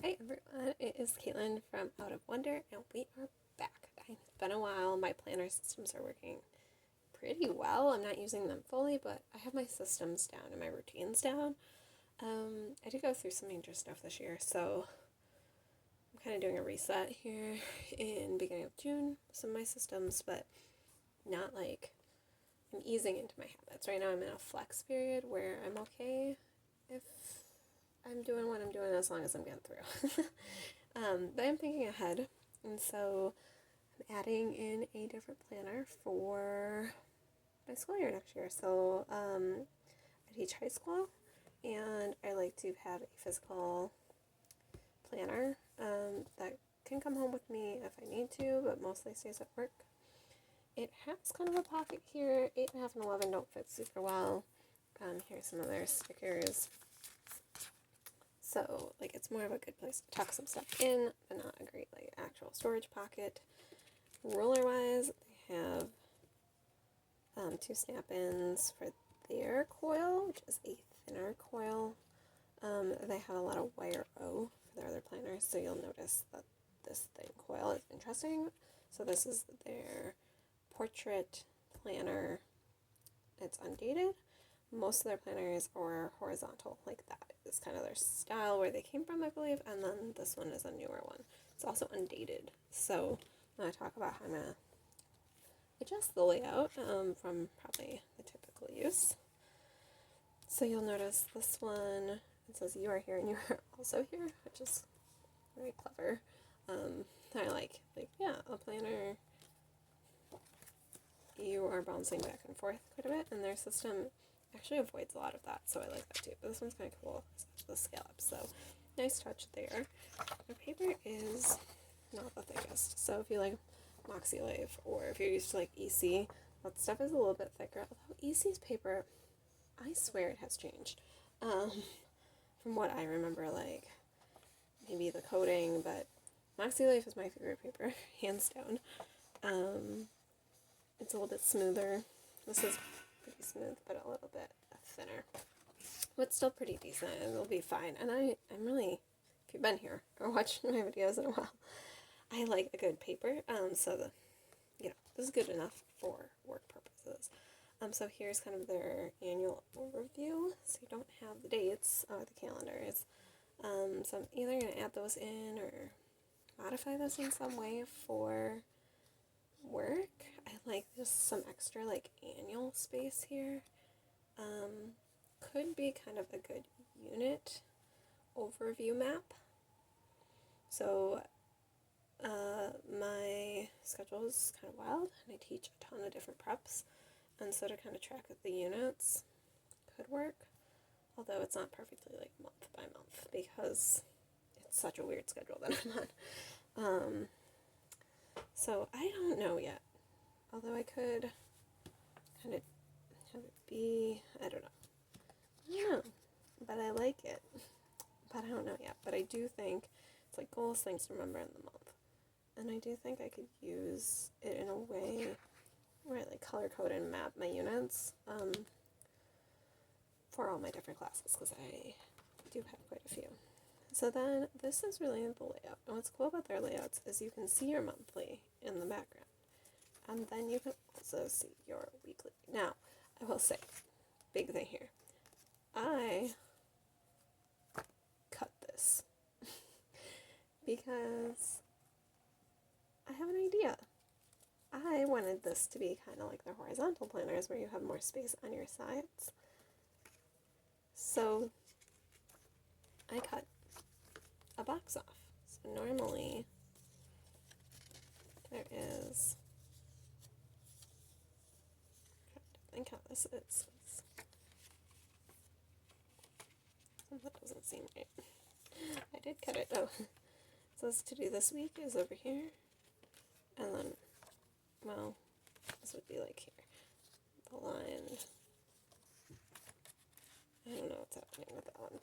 Hi everyone, it is Caitlin from Out of Wonder, and we are back. It's been a while. My planner systems are working pretty well. I'm not using them fully, but I have my systems down and my routines down. I did go through some major stuff this year, so I'm kind of doing a reset here in beginning of June. Some of my systems, but not like I'm easing into my habits. Right now, I'm in a flex period where I'm okay if I'm doing what I'm doing as long as I'm getting through. But I'm thinking ahead, and so I'm adding in a different planner for my school year next year. So I teach high school, and I like to have a physical planner that can come home with me if I need to, but mostly stays at work. It has kind of a pocket here. 8.5 and 11 don't fit super well. Here's some of their stickers. So, like, it's more of a good place to tuck some stuff in, but not a great, like, actual storage pocket. Roller-wise, they have 2 snap-ins for their coil, which is a thinner coil. They have a lot of wire O for their other planners, so you'll notice that this thin coil is interesting. So this is their portrait planner. It's undated. Most of their planners are horizontal, like that is kind of their style, where they came from, I believe, and then this one is a newer one. It's also undated, so I'm going to talk about how I'm going to adjust the layout from probably the typical use. So you'll notice this one, it says you are here and you are also here, which is very clever. I like, yeah, a planner, you are bouncing back and forth quite a bit, and their system actually avoids a lot of that, so I like that too. But this one's kind of cool, the scallop, so nice touch there. The paper is not the thickest, so if you like Moxie Life, or if you're used to like EC, that stuff is a little bit thicker, although EC's paper, I swear it has changed. From what I remember, like, maybe the coating, but Moxie Life is my favorite paper, hands down. It's a little bit smoother. This is pretty smooth, but a little bit thinner. But still pretty decent, and it'll be fine. And I'm really, if you've been here or watched my videos in a while, I like a good paper. So this is good enough for work purposes. So here's kind of their annual overview. So you don't have the dates or the calendars. So I'm either going to add those in or modify this in some way for work. I like just some extra like annual space here. Could be kind of a good unit overview map. So my schedule is kind of wild, and I teach a ton of different preps, and so to kind of track the units could work, although it's not perfectly like month by month because it's such a weird schedule that I'm on. So I don't know yet, although I could kind of have it be, I don't know, but I like it, but I don't know yet. But I do think it's like goals, things to remember in the month. And I do think I could use it in a way where I like color code and map my units for all my different classes, because I do have quite a few. So then this is really the layout. And what's cool about their layouts is you can see your monthly in the background. And then you can also see your weekly. Now, I will say, big thing here. I cut this because I have an idea. I wanted this to be kind of like the horizontal planners where you have more space on your sides. So I cut a box off. So normally there is, I think how this is. That doesn't seem right. I did cut it. Oh, so this to do this week is over here. And then, well, this would be like here. The line. I don't know what's happening with that one,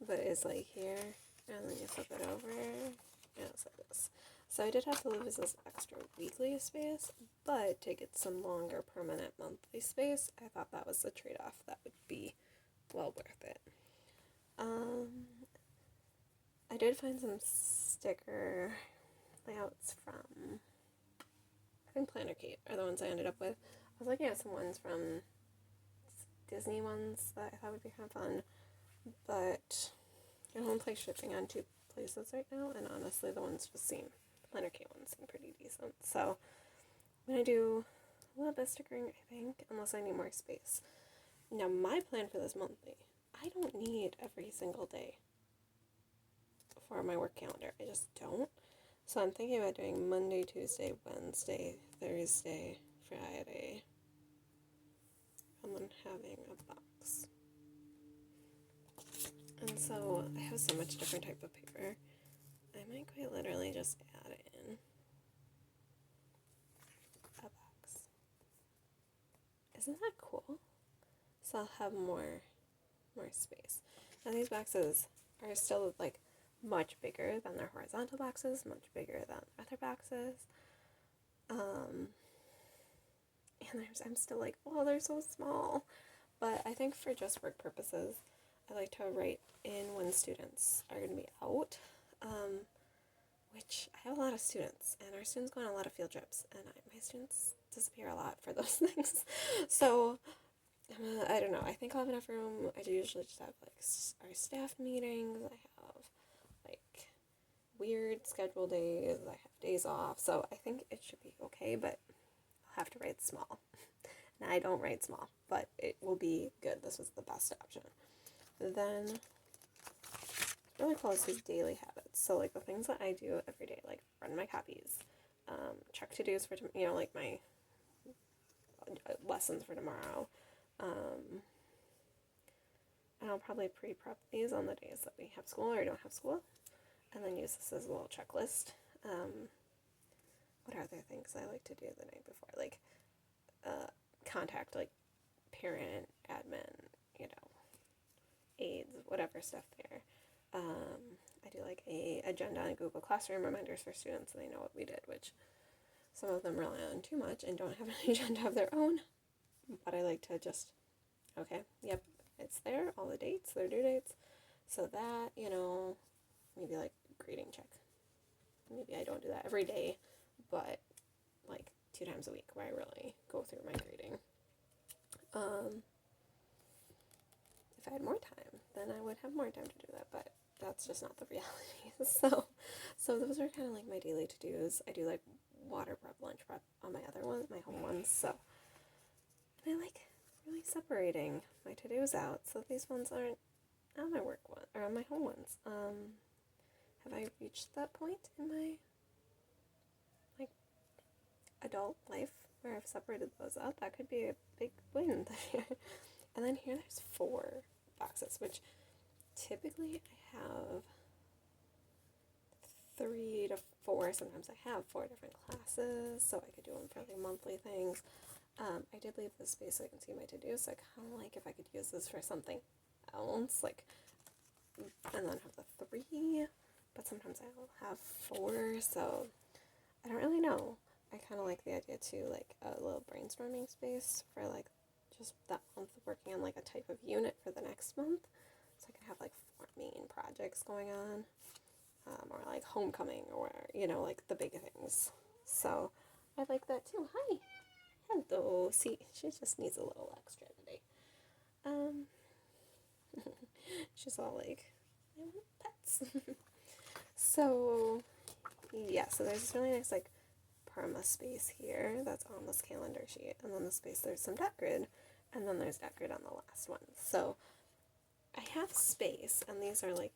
but it's like here, and then you flip it over, and it's like this. So I did have to lose this extra weekly space, but to get some longer permanent monthly space, I thought that was the trade-off that would be well worth it. I did find some sticker layouts from, I think Planner Kate are the ones I ended up with. I was looking at some ones from Disney ones that I thought would be kind of fun, but I don't like shipping on 2 places right now, and honestly the ones just seem, Planner Kate ones seem pretty decent, so I'm going to do a little bit of stickering, I think, unless I need more space. Now my plan for this monthly, I don't need every single day for my work calendar. I just don't. So I'm thinking about doing Monday, Tuesday, Wednesday, Thursday, Friday, and then having a box. And so I have so much different type of paper. I might quite literally just add in a box. Isn't that cool? So I'll have more space. Now these boxes are still like much bigger than their horizontal boxes, much bigger than other boxes. And I'm still like, oh, they're so small. But I think for just work purposes, I like to write in when students are going to be out, which I have a lot of students, and our students go on a lot of field trips, and my students disappear a lot for those things. So I don't know. I think I'll have enough room. I do usually just have like our staff meetings. I have like weird schedule days. I have days off. So I think it should be okay, but I'll have to write small. And I don't write small, but it will be good. This was the best option. Then it's really cool is these daily habits. So like the things that I do every day, like run my copies, check to-dos for, like my lessons for tomorrow. And I'll probably pre-prep these on the days that we have school or don't have school, and then use this as a little checklist. What are other things I like to do the night before? Like contact like parent, admin, aides, whatever stuff there. I do like a agenda on Google Classroom, reminders for students so they know what we did, which some of them rely on too much and don't have an agenda of their own. But I like to just, okay, yep, it's there, all the dates, their due dates. So that, maybe like grading check. Maybe I don't do that every day, but like 2 times a week where I really go through my grading. If I had more time, then I would have more time to do that, but that's just not the reality. So those are kind of like my daily to-dos. I do like water prep, lunch prep on my other ones, my home ones, so. And I like really separating my to-dos out, so these ones aren't on my work one, or on my home ones. Have I reached that point in my, adult life where I've separated those out? That could be a big win this year. And then here there's 4 boxes, which typically I have 3 to 4. Sometimes I have 4 different classes, so I could do them for like monthly things. I did leave this space so I can see my to-dos, so I kind of like if I could use this for something else, and then have the 3, but sometimes I'll have 4, so I don't really know. I kind of like the idea too, like a little brainstorming space for just that month, working on a type of unit for the next month, so I can have 4 main projects going on, or homecoming, or the big things. So I like that too. Hi. Hello. See, she just needs a little extra today. She's all like, I want pets. So yeah, so there's this really nice perma space here that's on this calendar sheet, and then the space there's some dot grid, and then there's dot grid on the last one. So I have space, and these are again,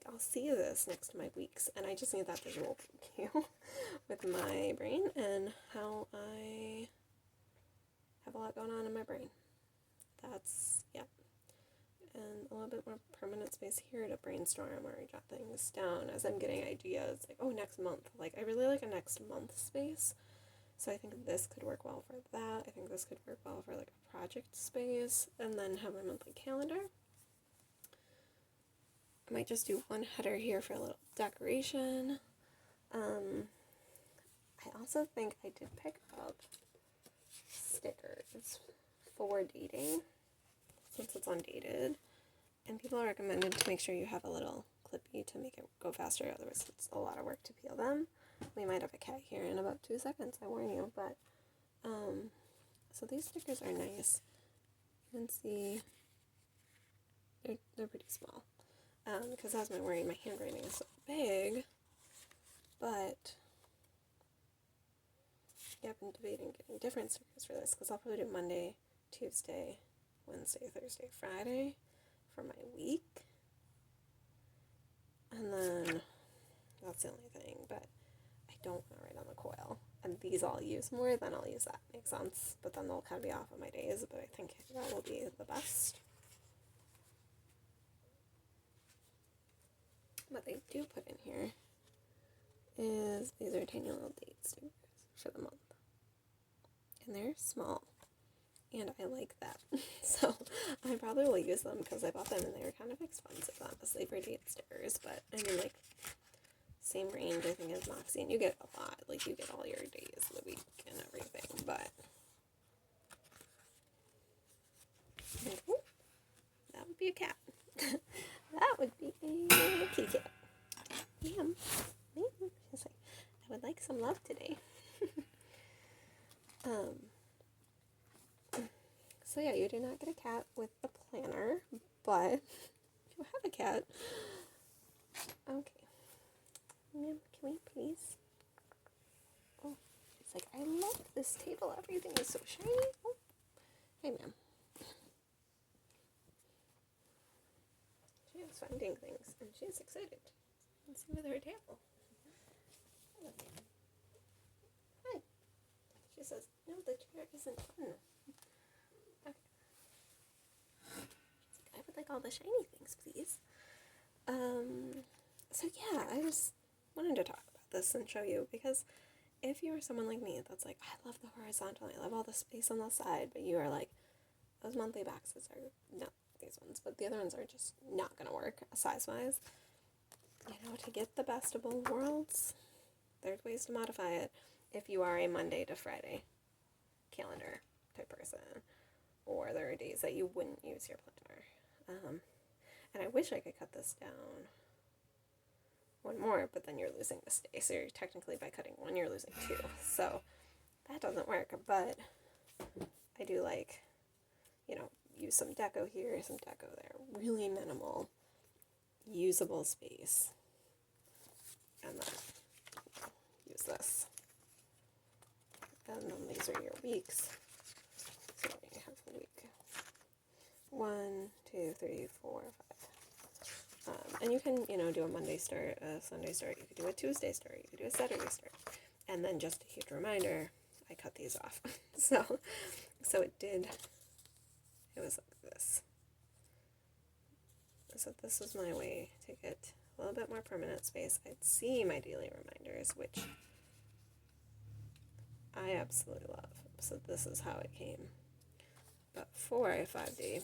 I'll see this next to my weeks, and I just need that visual cue with my brain and how I have a lot going on in my brain. That's, yeah. And a little bit more permanent space here to brainstorm or jot things down as I'm getting ideas. Next month. I really like a next month space. So I think this could work well for that. I think this could work well for a project space. And then have my monthly calendar. I might just do one header here for a little decoration. I also think I did pick up stickers for dating, since it's undated, and people are recommended to make sure you have a little clippy to make it go faster, otherwise it's a lot of work to peel them. We might have a cat here in about 2 seconds, I warn you, but, so these stickers are nice. You can see they're pretty small, because as my worry, my handwriting is so big, but yeah, I've been debating getting different stickers for this, because I'll probably do Monday, Tuesday, Wednesday, Thursday, Friday for my week, and then that's the only thing, but I don't want to write on the coil, and these I'll use more, then I'll use that, makes sense, but then they'll kind of be off on my days, but I think that will be the best. What they do put in here is these are tiny little date stickers for the month, and they're small, and I like that, so I probably will use them because I bought them and they were kind of expensive, honestly, for date stickers, but I mean, like, same range, I think, as Moxie, and you get a lot, like, you get all your days of the week and everything, but, oh, that would be a cat. That would be a kitty cat. Ma'am, she's like, I would like some love today. So yeah, you do not get a cat with the planner, but if you have a cat, okay. Ma'am, can we please? Oh, it's like, I love this table. Everything is so shiny. Oh, hey, ma'am. She is finding things, and she's excited. Let's see with her table. Hi. She says, no, the chair isn't fun. Okay. She's like, I would like all the shiny things, please. So yeah, I just wanted to talk about this and show you, because if you are someone like me that's like, I love the horizontal, I love all the space on the side, but you are like, those monthly boxes are not these ones, but the other ones are just not going to work size-wise. You know, to get the best of both worlds, there's ways to modify it if you are a Monday to Friday calendar type person, or there are days that you wouldn't use your planner. And I wish I could cut this down one more, but then you're losing this day, so you're technically, by cutting one, you're losing two, so that doesn't work. But I do like, you know, use some deco here, some deco there, really minimal usable space, and then use this, and then these are your weeks. So you have week 1, 2, 3, 4, 5. And you can, you know, do a Monday start, a Sunday start, you could do a Tuesday start, you could do a Saturday start. And then just a huge reminder, I cut these off. so it was like this. So this was my way to get a little bit more permanent space. I'd see my daily reminders, which I absolutely love. So this is how it came. But for a 5-day,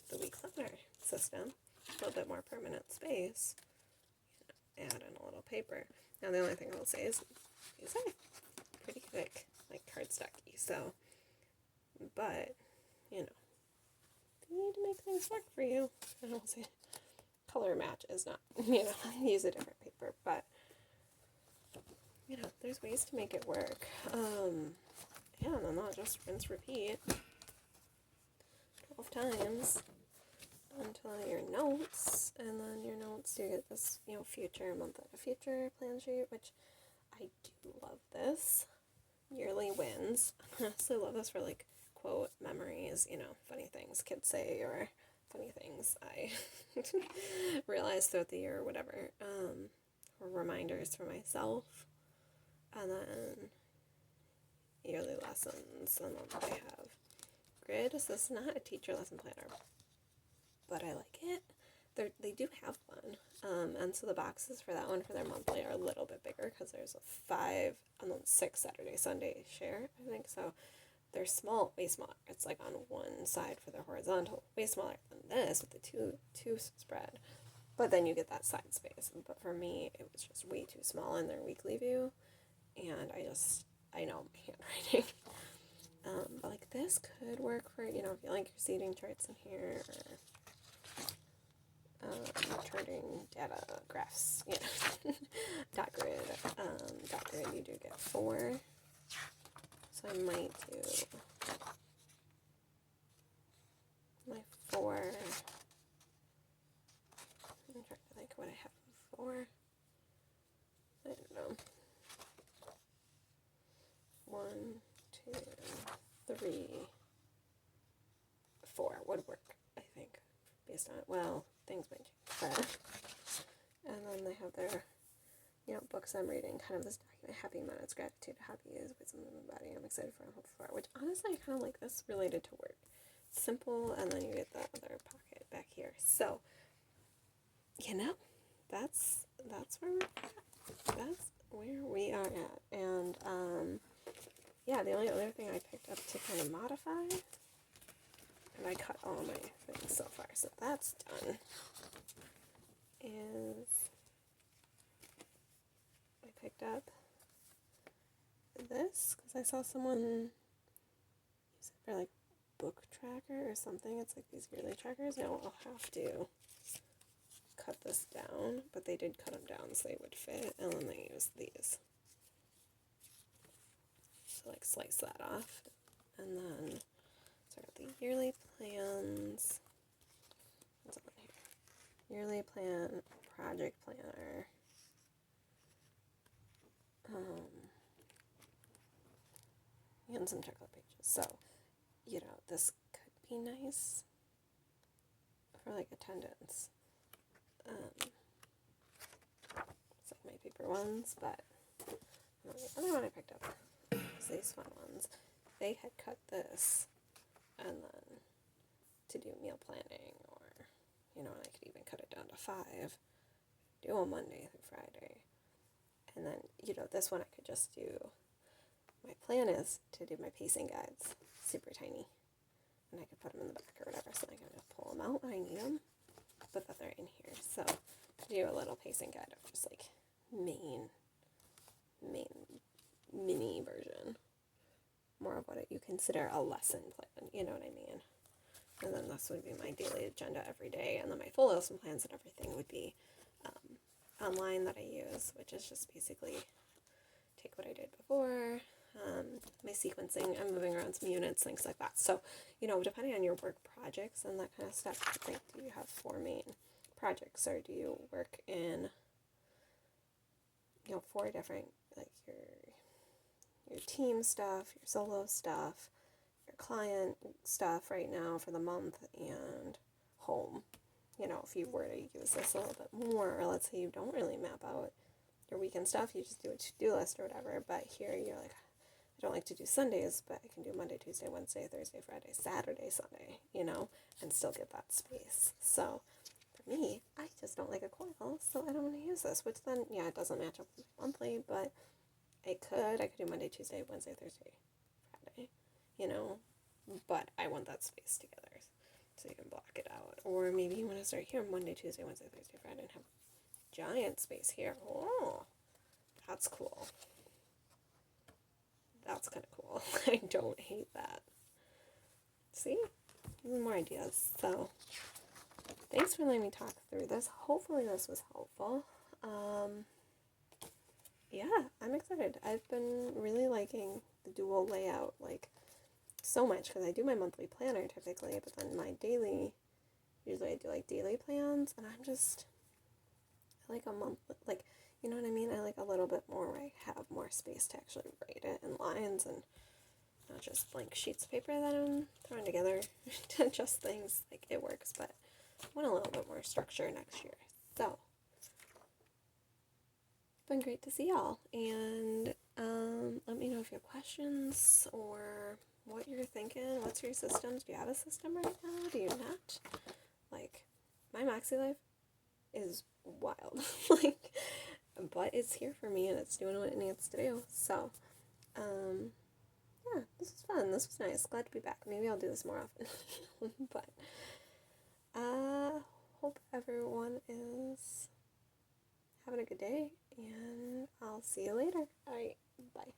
the week planner system, a little bit more permanent space, add in a little paper. Now the only thing I will say is these are pretty thick, like cardstocky, so, but, you know, if you need to make things work for you, I don't say color match is not, you know, use a different paper, but, you know, there's ways to make it work. Yeah, and then not just rinse, repeat 12 times until your notes, and then your notes, you get this, you know, future, month at a future plan sheet, which I do love this. Yearly wins. I honestly love this for, like, quote memories, you know, funny things kids say, or funny things I realized throughout the year or whatever, or reminders for myself, and then yearly lessons, and then I have grid. So this is not a teacher lesson planner, but I like it. They do have one, and so the boxes for that one for their monthly are a little bit bigger because there's a 5 and then 6 Saturday, Sunday share, I think, so they're small, way smaller. It's like on one side for the horizontal, way smaller than this with the two spread, but then you get that side space. But for me, it was just way too small in their weekly view, and I know my handwriting. But like this could work for, you know, if you like your seating charts in here, or charting data graph crafts, dot grid, you do get 4. So I might do my 4. I'm trying to think what I have before. I don't know. 1, 2, 3, 4 would work, I think, based on, well, things might change, but, and then they have their, books I'm reading, kind of this document, Happy Minutes, Gratitude, Hobbies, Wisdom of the Body, I'm excited for, and hope for, which honestly, I kind of like this related to work. Simple, and then you get the other pocket back here. So, that's where we're at. That's where we are at. And, the only other thing I picked up to kind of modify, and I cut all my things so far, so that's done, is I picked up this, because I saw someone use it for, like, book tracker or something. It's like these yearly trackers. Now I'll have to cut this down, but they did cut them down so they would fit, and then they used these. So, like, slice that off, and then start the yearly plans. What's on here? Yearly plan, project planner. And some checklist pages. So, this could be nice for, like, attendance. It's like my paper ones, but the other one I picked up was these fun ones. They had cut this, and then to do meal planning, or, and I could even cut it down to 5, do on Monday through Friday. And then, this one I could just do, my plan is to do my pacing guides, super tiny. And I could put them in the back or whatever, so I can just pull them out when I need them, but that they're in here. So, do a little pacing guide of just, like, main mini version. More of what you consider a lesson plan, you know what I mean? And then this would be my daily agenda every day, and then my full lesson plans and everything would be online that I use, which is just basically take what I did before, my sequencing, I'm moving around some units, things like that. So, depending on your work projects and that kind of stuff, I think, do you have 4 main projects, or do you work in, 4 different, like, your team stuff, your solo stuff, your client stuff right now for the month, and home. If you were to use this a little bit more, or let's say you don't really map out your weekend stuff, you just do a to-do list or whatever, but here you're like, I don't like to do Sundays, but I can do Monday, Tuesday, Wednesday, Thursday, Friday, Saturday, Sunday, and still get that space. So for me, I just don't like a coil, so I don't want to use this, which then, it doesn't match up with monthly, but I could do Monday, Tuesday, Wednesday, Thursday, Friday, but I want that space together, so you can block it out. Or maybe you want to start here Monday, Tuesday, Wednesday, Thursday, Friday, and have giant space here. Oh, that's cool. That's kind of cool. I don't hate that. See? More ideas. So, thanks for letting me talk through this. Hopefully this was helpful. I'm excited. I've been really liking the dual layout, like, so much, because I do my monthly planner typically, but then my daily, usually I do, like, daily plans, and I like a month, like, you know what I mean? I like a little bit more where I have more space to actually write it in lines, and not just blank sheets of paper that I'm throwing together to adjust things. Like, it works, but I want a little bit more structure next year. So, it's been great to see y'all, and let me know if you have questions, or what you're thinking. What's your systems? Do you have a system right now? Do you not? Like, my Maxi life is wild. Like, but it's here for me, and it's doing what it needs to do. So, this was fun. This was nice. Glad to be back. Maybe I'll do this more often. But, hope everyone is having a good day, and I'll see you later. Alright, bye.